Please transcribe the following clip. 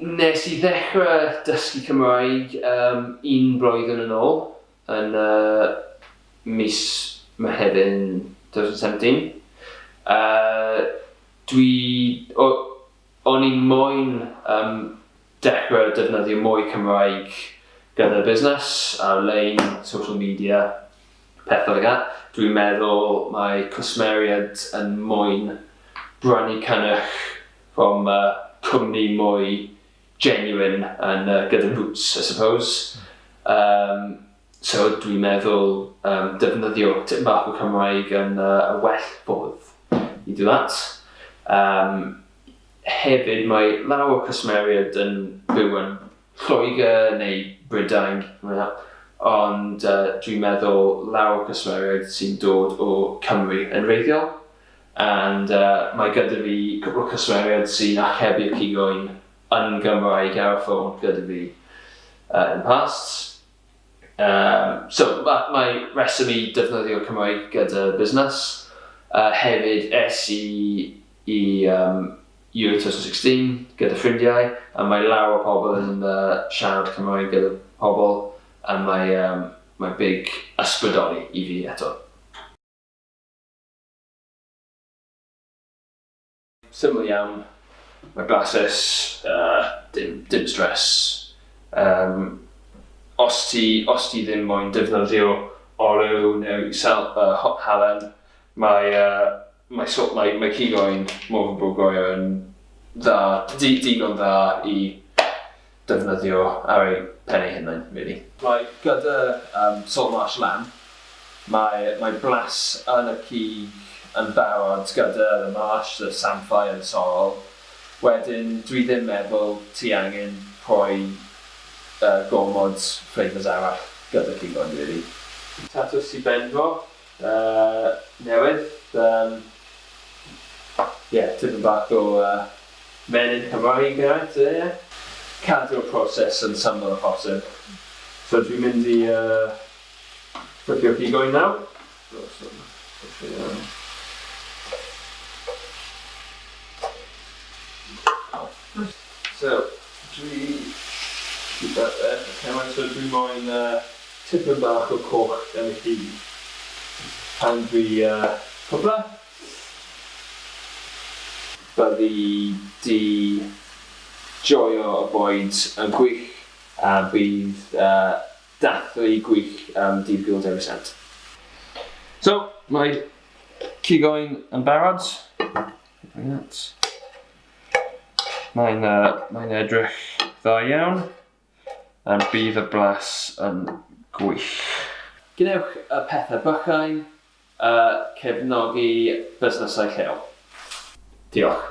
Nes I ddechrau dysgu Cymraeg 1 blwyddyn yn ôl yn mis Mehefin 2017. O'n i'n moyn dechrau defnyddio mwy Cymraeg gyda busnes ar-lein, social media, pethau like that. Dwi'n meddwl mae cwsmeriaid yn moyn brynu cynnwch from cwmni mwy genuine and gyda boots, I suppose. So dwi'n meddwl defnyddio tipyn bach o Cymraeg yn y well ffordd I do that. Hefyd mae lawer o cwsmeriaid yn byw yn Lloegr neu Brydain, ond dwi'n meddwl lawer o cwsmeriaid sy'n dod o Cymru yn wreiddiol. And mae gyda fi cwbl o cwsmeriaid sy'n archebu'r cigoen yn Gymraeg ar y ffôn gyda fi yn past. So mae reswm I defnyddio Cymraeg gyda busnes. Hefyd I Euro 2016 gyda ffrindiau, a mae lawer o pobl yn siarad Cymraeg gyda pobl, a mae big ysbrydoli I fi eto. Syml iawn, mae blasus, dim stress. Os ti ddim moyn defnyddio olew neu halen, mae cigoen Morfa yn digon dda I defnyddio ar ei pen ei hunain, really. Mae gyda Salt Marsh Lamb, mae blas yn y cig yn barod gyda y marsh, y samphire, y sorrel. Wedyn, dwi ddim meddwl ti angen rhoi gormod flavours arall gyda cigoen, really. Tatws I benfro, newydd. Tipyn bach o menyn Cymraeg gyda, cadw'r proses yn syml o posib. So dwi'n mynd I ffricio'r cigoen nawr. So, keep that there. So dwi'n moyn tipyn bach o coch yn y cig pan dwi cwbla. Byddi di joio y bwyd yn gwych a bydd dathlu gwych dydd Gwyl Dewi Sant. So, mae cigoen yn barod. Mae'n edrych dda iawn a bydd y blas yn gwych. Gwnewch y pethau bychain, cefnogi busnesau lleol. Diolch.